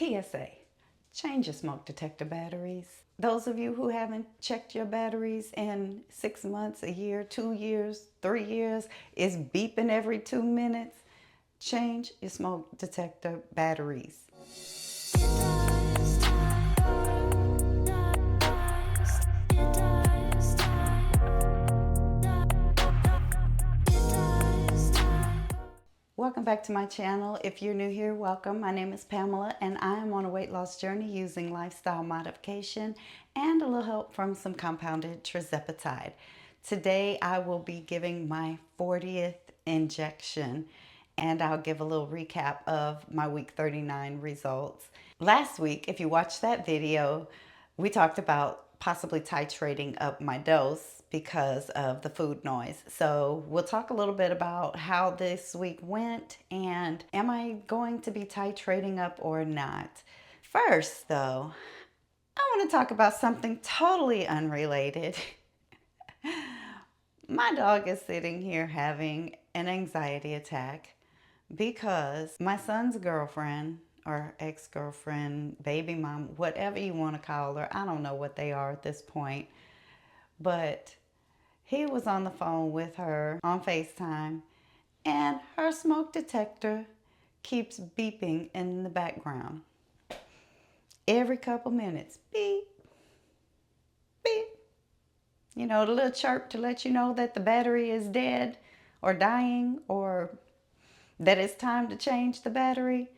PSA, change your smoke detector batteries. Those of you who haven't checked your batteries in 6 months, a year, 2 years, 3 years, it's beeping every 2 minutes. Change your smoke detector batteries. Welcome back to my channel. If you're new here, welcome. My name is Pamela and I am on a weight loss journey using lifestyle modification and a little help from some compounded tirzepatide. Today I will be giving my 40th injection and I'll give a little recap of my week 39 results. Last week, if you watched that video, we talked about possibly titrating up my dose because of the food noise. So we'll talk a little bit about how this week went and am I going to be titrating up or not. First though, I want to talk about something totally unrelated. My dog is sitting here having an anxiety attack because my son's girlfriend or ex-girlfriend, baby mom, whatever you want to call her, I don't know what they are at this point, but he was on the phone with her on FaceTime and her smoke detector keeps beeping in the background. Every couple minutes, beep, beep. You know, the little chirp to let you know that the battery is dead or dying or that it's time to change the battery.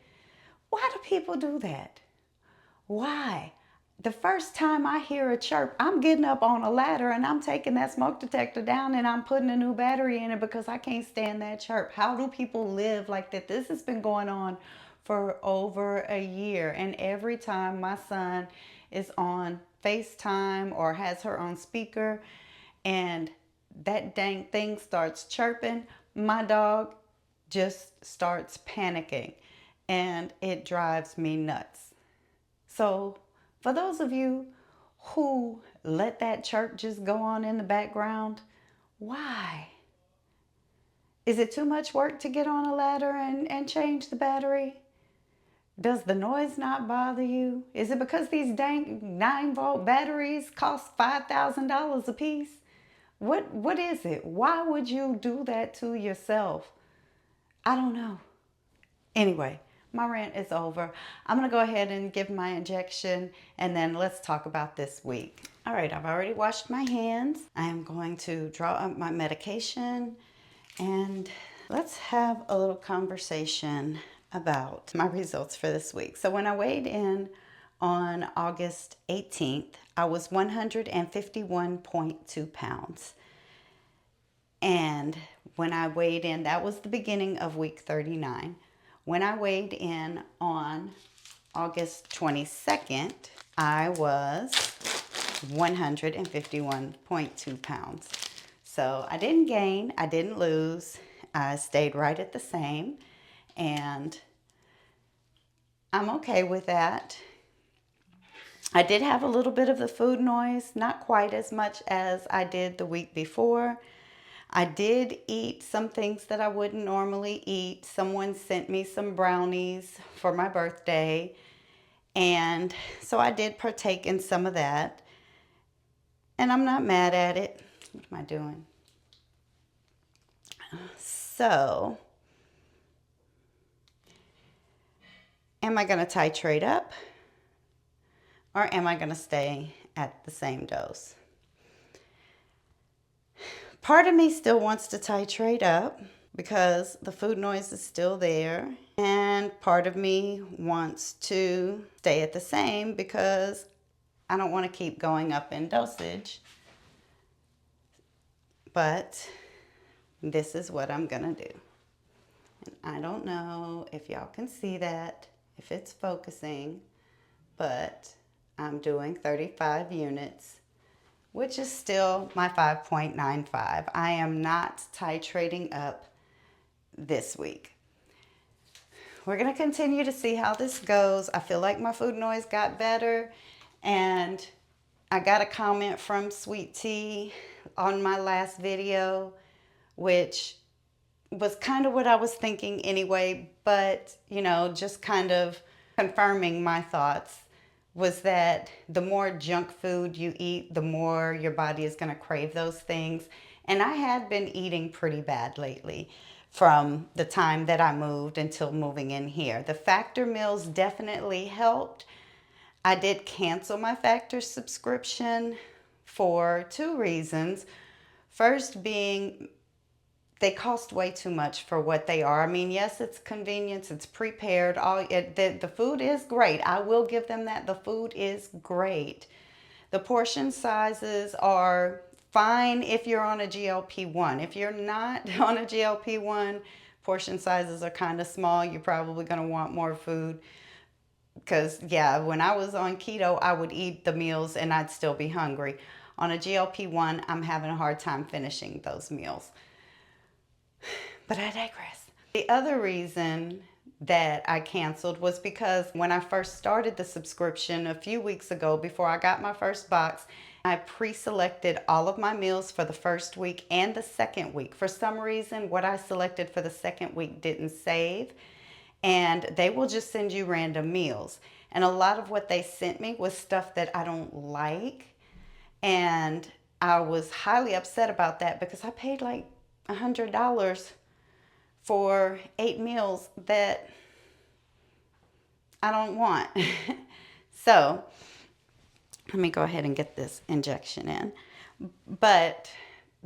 Why do people do that? Why? The first time I hear a chirp, I'm getting up on a ladder and I'm taking that smoke detector down and I'm putting a new battery in it because I can't stand that chirp. How do people live like that? This has been going on for over a year. And every time my son is on FaceTime or has her on speaker and that dang thing starts chirping, my dog just starts panicking and it drives me nuts. So for those of you who let that chirp just go on in the background, why? Is it too much work to get on a ladder and change the battery? Does the noise not bother you? Is it because these dang 9-volt batteries cost $5,000 a piece? What is it? Why would you do that to yourself? I don't know. Anyway, my rant is over. I'm going to go ahead and give my injection and then let's talk about this week. All right, I've already washed my hands. I am going to draw up my medication and let's have a little conversation about my results for this week. So when I weighed in on August 18th, I was 151.2 pounds. And when I weighed in, that was the beginning of week 39. When I weighed in on August 22nd, I was 151.2 pounds. So I didn't gain, I didn't lose, I stayed right at the same, and I'm okay with that. I did have a little bit of the food noise, not quite as much as I did the week before. I did eat some things that I wouldn't normally eat. Someone sent me some brownies for my birthday, and so I did partake in some of that, and I'm not mad at it. What am I doing? So, am I going to titrate up, or am I going to stay at the same dose? Part of me still wants to titrate up because the food noise is still there. And part of me wants to stay at the same because I don't want to keep going up in dosage. But this is what I'm going to do. And I don't know if y'all can see that, if it's focusing, but I'm doing 35 units, which is still my 5.95. I am not titrating up this week. We're going to continue to see how this goes. I feel like my food noise got better, and I got a comment from Sweet Tea on my last video, which was kind of what I was thinking anyway, but you know, just kind of confirming my thoughts was that the more junk food you eat, the more your body is going to crave those things. And I had been eating pretty bad lately from the time that I moved until moving in here. The Factor meals definitely helped. I did cancel my Factor subscription for two reasons. First being they cost way too much for what they are. I mean, yes, it's convenience, it's prepared. The food is great. I will give them that. The food is great. The portion sizes are fine if you're on a GLP-1. If you're not on a GLP-1, portion sizes are kind of small. You're probably going to want more food. Because, yeah, when I was on keto, I would eat the meals and I'd still be hungry. On a GLP-1, I'm having a hard time finishing those meals. But I digress. The other reason that I canceled was because when I first started the subscription a few weeks ago, before I got my first box, I pre-selected all of my meals for the first week and the second week. For some reason, what I selected for the second week didn't save, and they will just send you random meals. And a lot of what they sent me was stuff that I don't like, and I was highly upset about that because I paid like $100 for 8 meals that I don't want. So let me go ahead and get this injection in. But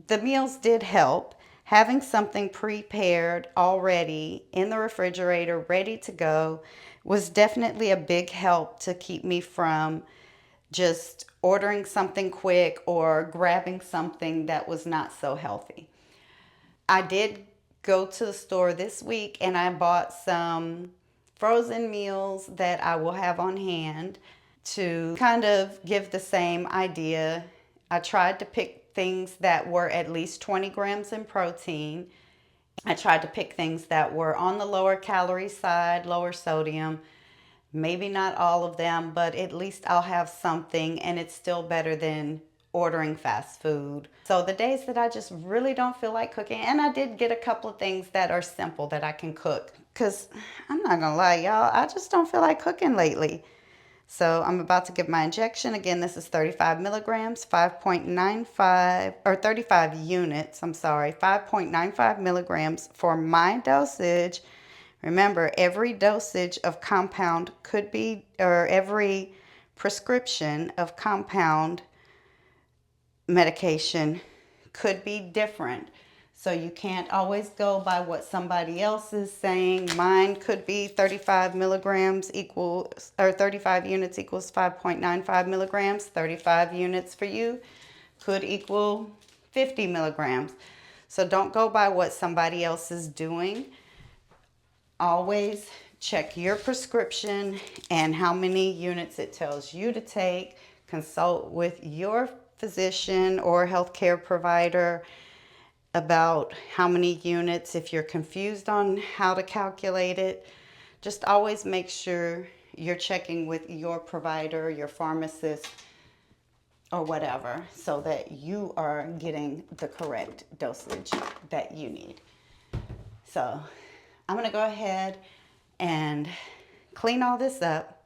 the meals did help. Having something prepared already in the refrigerator, ready to go, was definitely a big help to keep me from just ordering something quick or grabbing something that was not so healthy. I did go to the store this week and I bought some frozen meals that I will have on hand to kind of give the same idea. I tried to pick things that were at least 20 grams in protein. I tried to pick things that were on the lower calorie side, lower sodium. Maybe not all of them, but at least I'll have something, and it's still better than ordering fast food. So the days that I just really don't feel like cooking, and I did get a couple of things that are simple that I can cook, because I'm not gonna lie, y'all, I just don't feel like cooking lately. So I'm about to give my injection. Again, this is 35 milligrams, 5.95, or 35 units, I'm sorry, 5.95 milligrams for my dosage. Remember, every dosage of compound could be, or every prescription of compound medication could be different. So you can't always go by what somebody else is saying. Mine could be 35 milligrams equals, or 35 units equals 5.95 milligrams. 35 units for you could equal 50 milligrams. So don't go by what somebody else is doing. Always check your prescription and how many units it tells you to take. Consult with your physician or healthcare provider about how many units. If you're confused on how to calculate it, just always make sure you're checking with your provider, your pharmacist, or whatever, so that you are getting the correct dosage that you need. So I'm going to go ahead and clean all this up,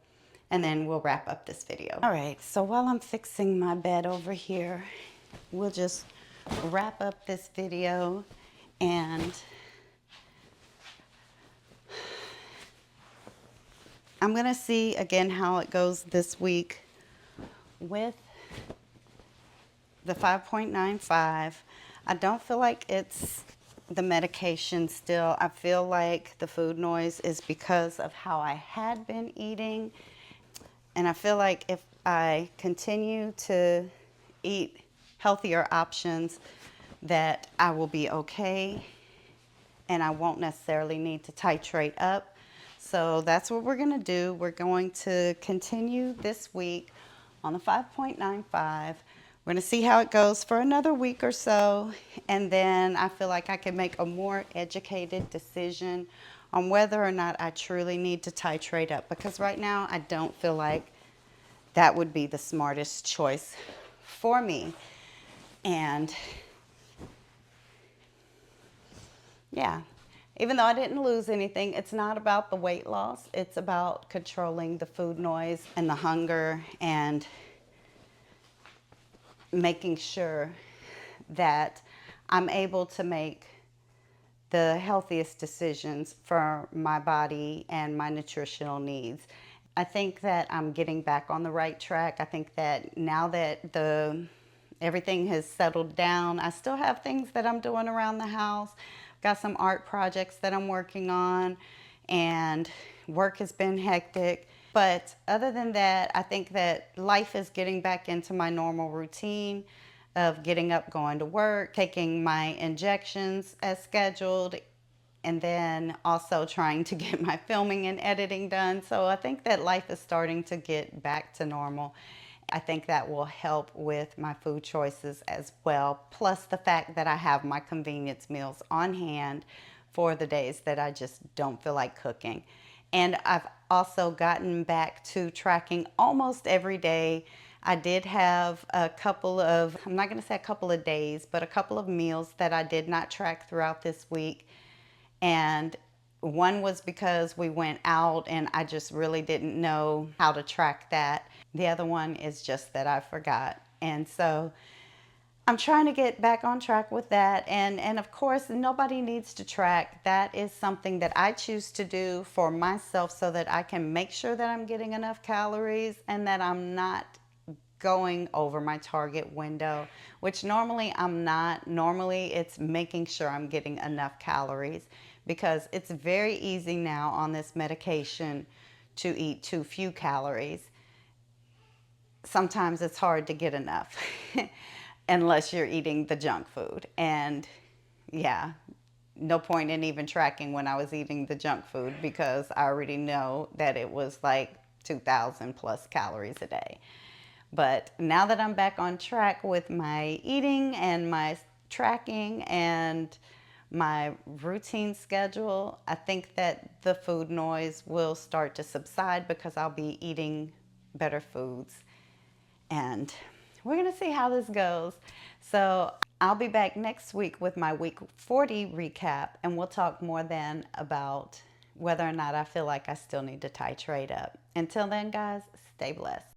and then we'll wrap up this video. All right, so while I'm fixing my bed over here, we'll just wrap up this video, and I'm going to see again how it goes this week with the 5.95. I don't feel like it's the medication still. I feel like the food noise is because of how I had been eating. And I feel like if I continue to eat healthier options, that I will be okay and I won't necessarily need to titrate up. So that's what we're going to do. We're going to continue this week on the 5.95. We're going to see how it goes for another week or so, and then I feel like I can make a more educated decision on whether or not I truly need to titrate up, because right now I don't feel like that would be the smartest choice for me. And yeah, Even though I didn't lose anything, it's not about the weight loss. It's about controlling the food noise and the hunger and making sure that I'm able to make the healthiest decisions for my body and my nutritional needs. I think that I'm getting back on the right track. I think that now that the everything has settled down, I still have things that I'm doing around the house. Got some art projects that I'm working on, and work has been hectic. But other than that, I think that life is getting back into my normal routine of getting up, going to work, taking my injections as scheduled, and then also trying to get my filming and editing done. So I think that life is starting to get back to normal. I think that will help with my food choices as well. Plus the fact that I have my convenience meals on hand for the days that I just don't feel like cooking. And I've also gotten back to tracking almost every day. I did have a couple of, I'm not going to say a couple of days, but a couple of meals that I did not track throughout this week. And one was because we went out and I just really didn't know how to track that. The other one is just that I forgot. And so I'm trying to get back on track with that. And of course, nobody needs to track. That is something that I choose to do for myself so that I can make sure that I'm getting enough calories and that I'm not going over my target window, which normally I'm not. Normally it's making sure I'm getting enough calories because it's very easy now on this medication to eat too few calories. Sometimes it's hard to get enough unless you're eating the junk food. And yeah, no point in even tracking when I was eating the junk food because I already know that it was like 2,000 plus calories a day. But now that I'm back on track with my eating and my tracking and my routine schedule, I think that the food noise will start to subside because I'll be eating better foods. And we're going to see how this goes. So I'll be back next week with my week 40 recap, and we'll talk more then about whether or not I feel like I still need to titrate up. Until then, guys, stay blessed.